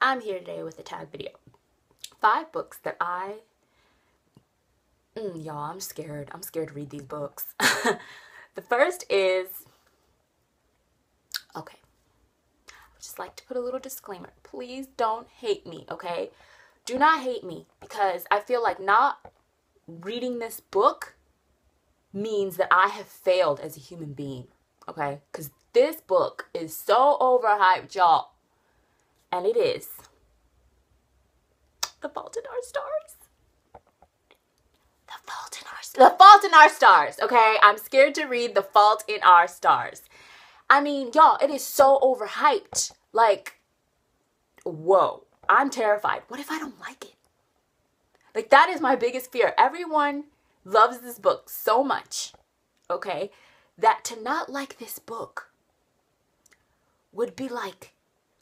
I'm here today with a tag video. 5 books that y'all, I'm scared. I'm scared to read these books. The first is, okay, I would just like to put a little disclaimer. Please don't hate me, okay? Do not hate me, because I feel like not reading this book means that I have failed as a human being, okay? Because this book is so overhyped, y'all. And it is The Fault in Our Stars. The Fault in Our Stars, okay? I'm scared to read The Fault in Our Stars. I mean, y'all, it is so overhyped. Like, whoa. I'm terrified. What if I don't like it? Like, that is my biggest fear. Everyone loves this book so much, okay, that to not like this book would be like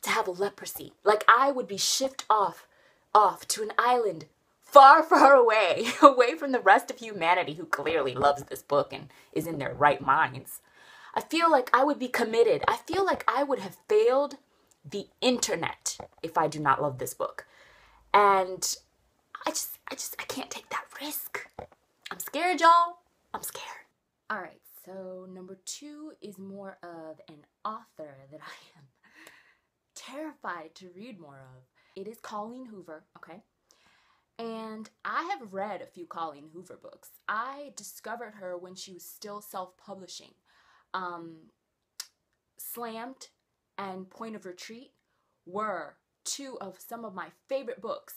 to have leprosy. Like, I would be shipped off to an island far, far away, away from the rest of humanity who clearly loves this book and is in their right minds. I feel like I would be committed. I feel like I would have failed the internet if I do not love this book. And I can't take that risk. I'm scared, y'all. I'm scared. All right, so number 2 is more of an author that I am terrified to read more of. It is Colleen Hoover, okay? And I have read a few Colleen Hoover books. I discovered her when she was still self-publishing. Slammed and Point of Retreat were 2 of some of my favorite books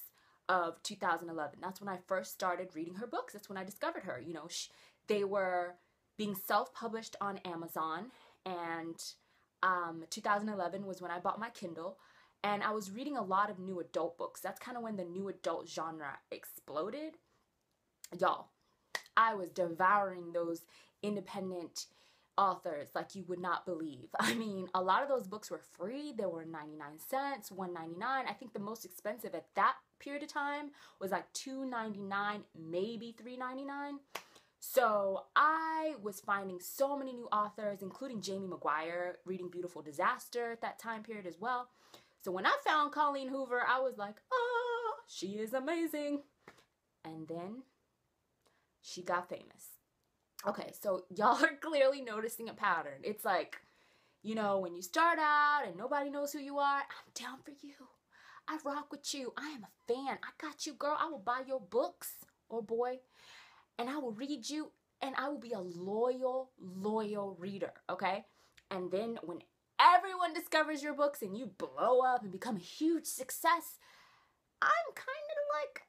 of 2011. That's when I first started reading her books. That's when I discovered her. You know, they were being self-published on Amazon, and 2011 was when I bought my Kindle, and I was reading a lot of new adult books. That's kind of when the new adult genre exploded. Y'all, I was devouring those independent authors like you would not believe. I mean, a lot of those books were free. They were 99 cents, $1.99. I think the most expensive at that period of time was like $2.99, maybe $3.99. So I was finding so many new authors, including Jamie McGuire, reading Beautiful Disaster at that time period as well. So when I found Colleen Hoover, I was like, oh, she is amazing. And then she got famous. Okay, so y'all are clearly noticing a pattern. It's like, you know, when you start out and nobody knows who you are, I'm down for you. I rock with you. I am a fan. I got you, girl. I will buy your books, or boy, and I will read you, and I will be a loyal, loyal reader, okay? And then when everyone discovers your books and you blow up and become a huge success, I'm kind of like,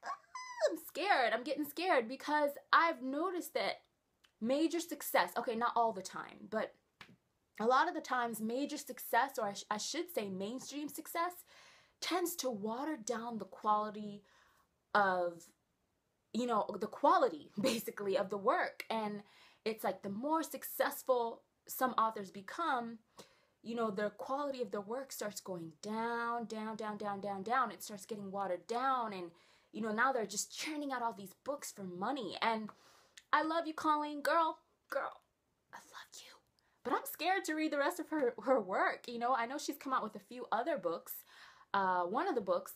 I'm scared. I'm getting scared because I've noticed that major success, okay, not all the time, but a lot of the times major success, or I should say mainstream success, tends to water down the quality of, you know, the quality basically of the work. And it's like the more successful some authors become, you know, their quality of their work starts going down, down, down, down, down, down. It starts getting watered down, and, you know, now they're just churning out all these books for money. And I love you, Colleen, girl, I love you. But I'm scared to read the rest of her work. You know, I know she's come out with a few other books. One of the books,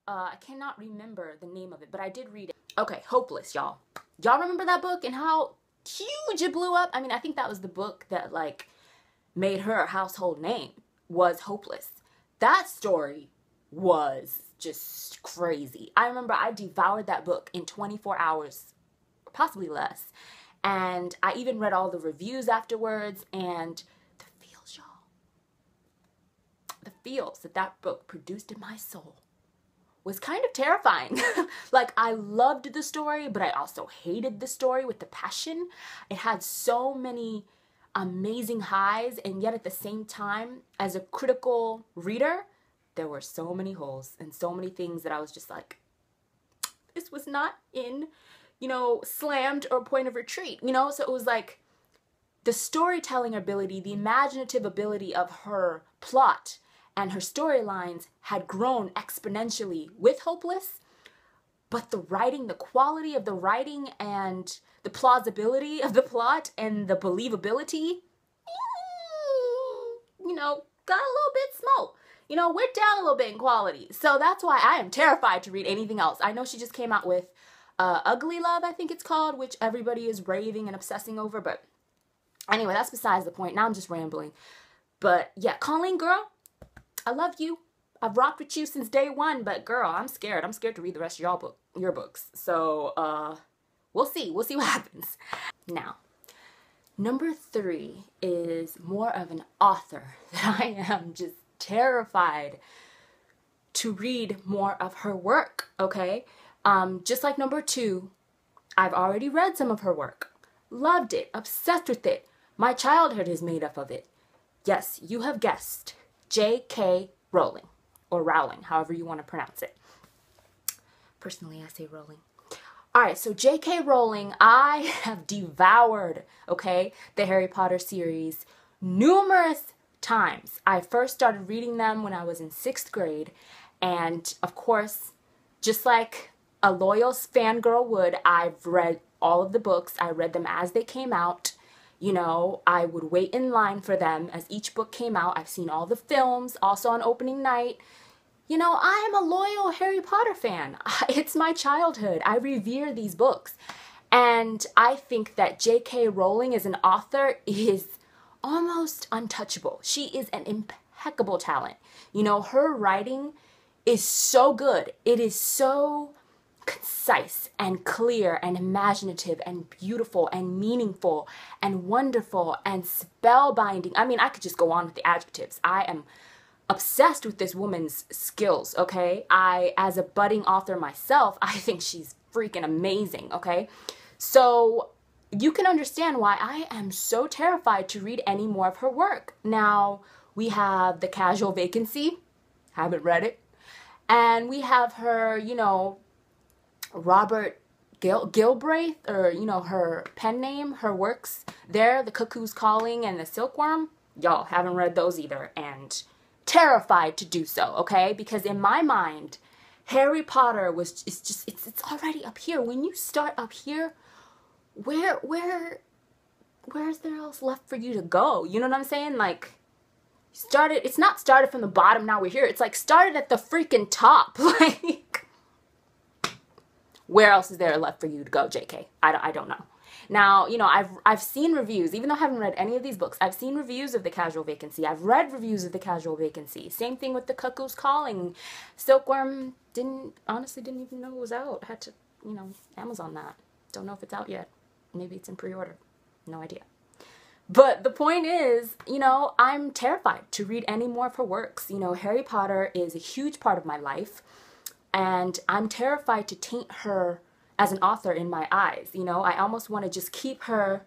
I cannot remember the name of it, but I did read it. Okay, Hopeless, y'all. Y'all remember that book and how huge it blew up? I mean, I think that was the book that, like, made her a household name, was Hopeless. That story was just crazy. I remember I devoured that book in 24 hours, possibly less. And I even read all the reviews afterwards, and the feels, y'all. The feels that that book produced in my soul was kind of terrifying. Like, I loved the story, but I also hated the story with the passion. It had so many amazing highs, and yet at the same time, as a critical reader, there were so many holes and so many things that I was just like, this was not in, you know, Slammed or Point of Retreat, you know? So it was like the storytelling ability, the imaginative ability of her plot and her storylines had grown exponentially with Hopeless, but the writing, the quality of the writing and the plausibility of the plot and the believability, you know, got a little bit small. you know, we're down a little bit in quality. So that's why I am terrified to read anything else. I know she just came out with Ugly Love, I think it's called, which everybody is raving and obsessing over. But anyway, that's besides the point. Now I'm just rambling. But yeah, Colleen, girl, I love you. I've rocked with you since day one. But girl, I'm scared. I'm scared to read the rest of your books. So we'll see. We'll see what happens. Now, number 3 is more of an author that I am just terrified to read more of her work, okay? Just like number 2, I've already read some of her work. Loved it, obsessed with it. My childhood is made up of it. Yes, you have guessed. J.K. Rowling, or Rowling, however you want to pronounce it. Personally, I say Rowling. All right, so J.K. Rowling, I have devoured, okay, the Harry Potter series numerous times. I first started reading them when I was in 6th grade, and of course, just like a loyal fangirl would, I've read all of the books. I read them as they came out. You know, I would wait in line for them as each book came out. I've seen all the films, also on opening night. You know, I am a loyal Harry Potter fan. It's my childhood. I revere these books. And I think that J.K. Rowling as an author is almost untouchable. She is an impeccable talent. You know, her writing is so good. It is so concise and clear and imaginative and beautiful and meaningful and wonderful and spellbinding. I mean, I could just go on with the adjectives. I am obsessed with this woman's skills, okay? As a budding author myself, I think she's freaking amazing, okay? So you can understand why I am so terrified to read any more of her work. Now, we have The Casual Vacancy. Haven't read it. And we have her, you know, Robert Gilbraith, or, you know, her pen name, her works there, The Cuckoo's Calling and The Silkworm. Y'all haven't read those either, and terrified to do so, okay? Because in my mind, Harry Potter it's already up here. When you start up here, where's there else left for you to go? You know what I'm saying? Like, it's not started from the bottom, now we're here. It's like started at the freaking top. Like, where else is there left for you to go, JK? I don't know. Now, you know, I've seen reviews, even though I haven't read any of these books, I've seen reviews of The Casual Vacancy. I've read reviews of The Casual Vacancy. Same thing with The Cuckoo's Calling. Silkworm, honestly didn't even know it was out. Had to, you know, Amazon that. Don't know if it's out yet. Maybe it's in pre-order. No idea. But the point is, you know, I'm terrified to read any more of her works. You know, Harry Potter is a huge part of my life. And I'm terrified to taint her as an author in my eyes. You know, I almost want to just keep her,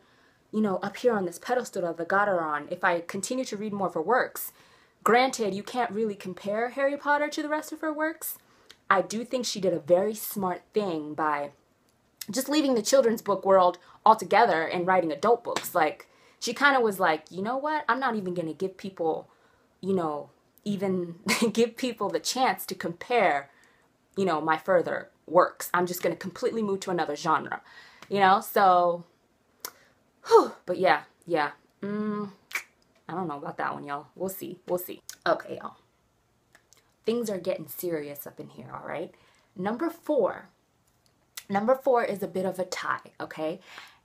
you know, up here on this pedestal that I got her on if I continue to read more of her works. Granted, you can't really compare Harry Potter to the rest of her works. I do think she did a very smart thing by just leaving the children's book world altogether and writing adult books. Like, she kind of was like, you know what? I'm not even going to give people, you know, even give people the chance to compare, you know, my further works. I'm just going to completely move to another genre, you know? So, whew, but yeah. I don't know about that one, y'all. We'll see. Okay, y'all. Things are getting serious up in here, all right? Number 4 is a bit of a tie, okay?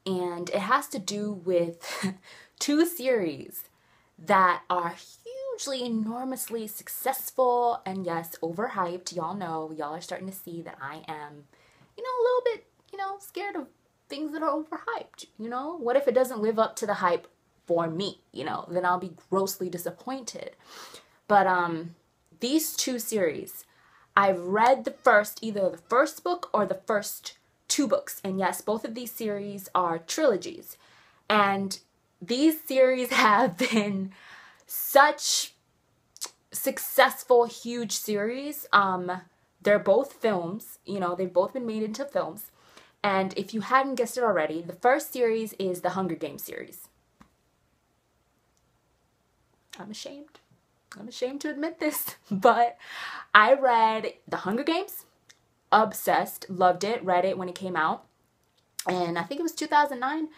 And it has to do with 2 series that are hugely, enormously successful, and yes, overhyped. Y'all know, y'all are starting to see that I am, you know, a little bit, you know, scared of things that are overhyped, you know? What if it doesn't live up to the hype for me, you know? Then I'll be grossly disappointed. But these 2 series, I've read either the first book or the first 2 books. And yes, both of these series are trilogies. And these series have been such successful, huge series. They're both films, you know, they've both been made into films. And if you hadn't guessed it already, the first series is the Hunger Games series. I'm ashamed to admit this, but I read the Hunger Games, obsessed, loved it, read it when it came out. And I think it was 2009.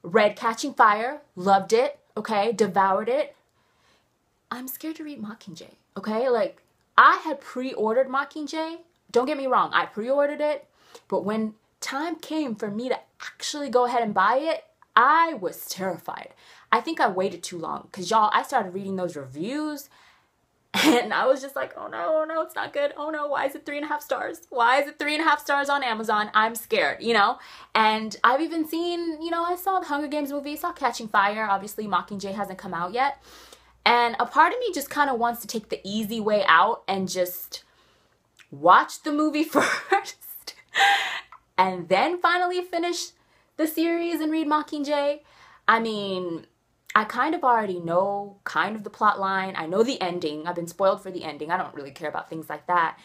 Read Catching Fire, loved it, okay, devoured it. I'm scared to read Mockingjay. Okay, like I had pre-ordered Mockingjay. Don't get me wrong, I pre-ordered it, but when time came for me to actually go ahead and buy it, I was terrified. I think I waited too long because y'all, I started reading those reviews and I was just like, oh no, it's not good. Oh no, why is it 3.5 stars? Why is it 3.5 stars on Amazon? I'm scared, you know? And I've even seen, you know, I saw the Hunger Games movie, saw Catching Fire. Obviously, Mockingjay hasn't come out yet. And a part of me just kind of wants to take the easy way out and just watch the movie first and then finally finish the series and read Mockingjay. I mean, I kind of already know kind of the plot line. I know the ending. I've been spoiled for the ending. I don't really care about things like that.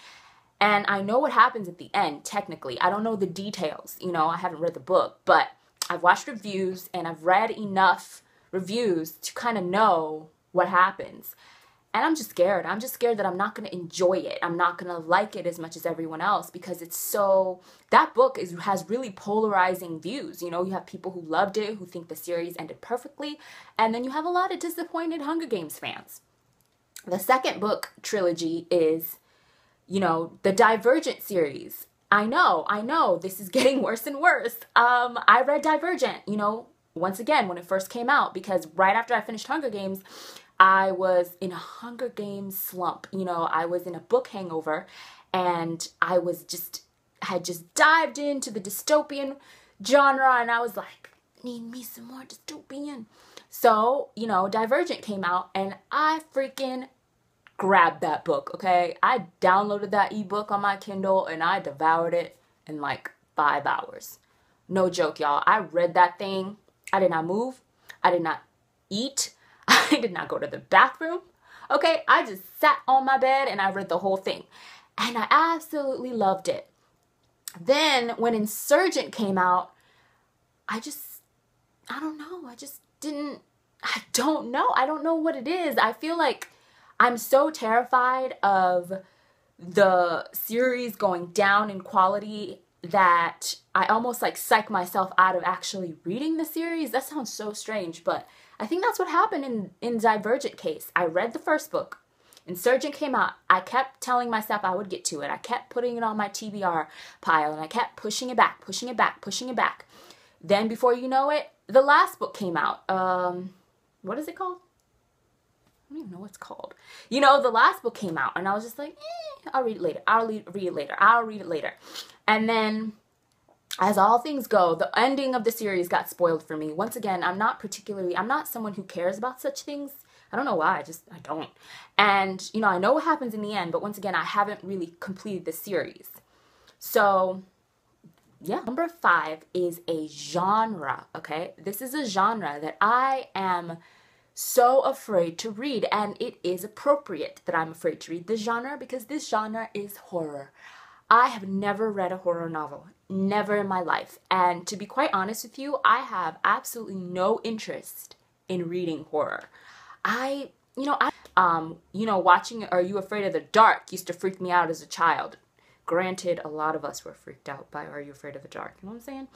And I know what happens at the end, technically. I don't know the details. You know, I haven't read the book, but I've watched reviews and I've read enough reviews to kind of know what happens. And I'm just scared. I'm just scared that I'm not going to enjoy it. I'm not going to like it as much as everyone else because it's so... That book has really polarizing views. You know, you have people who loved it, who think the series ended perfectly, and then you have a lot of disappointed Hunger Games fans. The second book trilogy is, you know, the Divergent series. I know, this is getting worse and worse. I read Divergent, you know, once again, when it first came out, because right after I finished Hunger Games, I was in a Hunger Games slump. You know, I was in a book hangover and I had just dived into the dystopian genre and I was like, need me some more dystopian. So, you know, Divergent came out and I freaking grabbed that book, okay? I downloaded that ebook on my Kindle and I devoured it in like 5 hours. No joke, y'all. I read that thing. I did not move. I did not eat. I did not go to the bathroom. Okay, I just sat on my bed and I read the whole thing. And I absolutely loved it. Then when Insurgent came out, I don't know. I don't know what it is. I feel like I'm so terrified of the series going down in quality that I almost like psych myself out of actually reading the series. That sounds so strange, but I think that's what happened in Divergent case. I read the first book. Insurgent came out. I kept telling myself I would get to it. I kept putting it on my TBR pile and I kept pushing it back. Then before you know it, the last book came out. What is it called? I don't even know what it's called. You know, the last book came out and I was just like, I'll read it later. I'll read it later. And then, as all things go, the ending of the series got spoiled for me. Once again, I'm not someone who cares about such things. I don't know why, I don't. And, you know, I know what happens in the end, but once again, I haven't really completed the series. So, yeah. Number 5 is a genre, okay? This is a genre that I am so afraid to read, and it is appropriate that I'm afraid to read this genre because this genre is horror. I have never read a horror novel, never in my life. And to be quite honest with you, I have absolutely no interest in reading horror. Watching Are You Afraid of the Dark used to freak me out as a child. Granted, a lot of us were freaked out by Are You Afraid of the Dark, you know what I'm saying?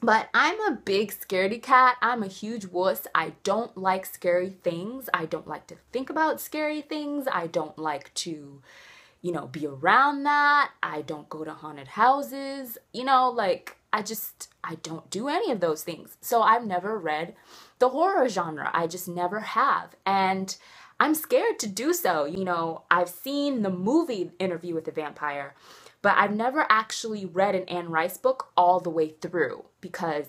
But I'm a big scaredy cat. I'm a huge wuss. I don't like scary things. I don't like to think about scary things. I don't like to, you know, be around that. I don't go to haunted houses. You know, like, I don't do any of those things. So I've never read the horror genre. I just never have. And I'm scared to do so. You know, I've seen the movie Interview with the Vampire, but I've never actually read an Anne Rice book all the way through because,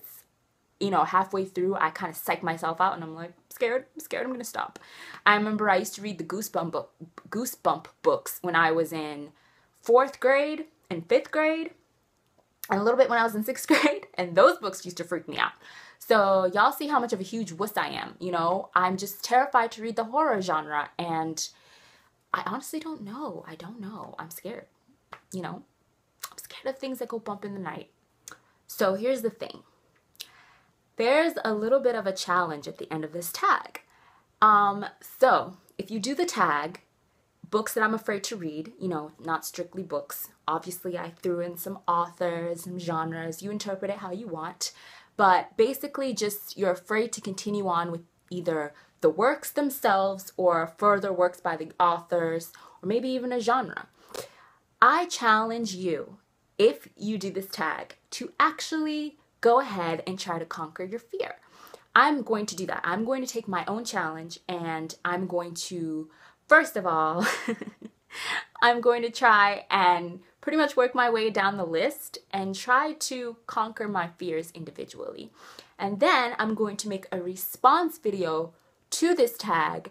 you know, halfway through I kind of psych myself out and I'm like, I'm scared, I'm going to stop. I remember I used to read the Goosebump books when I was in 4th grade and 5th grade and a little bit when I was in 6th grade, and those books used to freak me out. So y'all see how much of a huge wuss I am, you know? I'm just terrified to read the horror genre, and I honestly don't know. I don't know. I'm scared, you know? I'm scared of things that go bump in the night. So here's the thing. There's a little bit of a challenge at the end of this tag. So if you do the tag, books that I'm afraid to read, you know, not strictly books. Obviously, I threw in some authors, some genres. You interpret it how you want. But basically, just you're afraid to continue on with either the the works themselves or further works by the authors, or maybe even a genre. I challenge you, if you do this tag, to actually go ahead and try to conquer your fear. I'm going to do that. I'm going to take my own challenge, and I'm going to, first of all, I'm going to try and pretty much work my way down the list and try to conquer my fears individually. And then I'm going to make a response video to this tag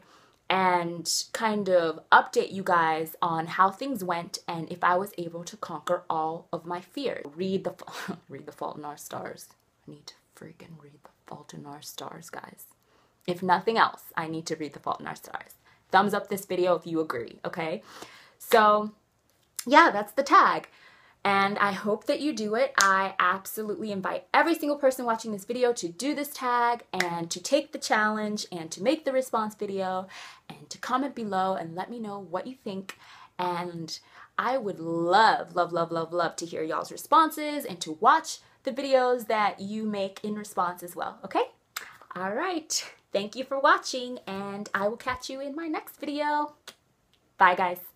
and kind of update you guys on how things went and if I was able to conquer all of my fears. Read The Fault in Our Stars. I need to freaking read The Fault in Our Stars, guys. If nothing else, I need to read The Fault in Our Stars. Thumbs up this video if you agree, okay? So yeah, that's the tag. And I hope that you do it. I absolutely invite every single person watching this video to do this tag and to take the challenge and to make the response video and to comment below and let me know what you think. And I would love, love, love, love, love to hear y'all's responses and to watch the videos that you make in response as well, okay? All right. Thank you for watching, and I will catch you in my next video. Bye, guys.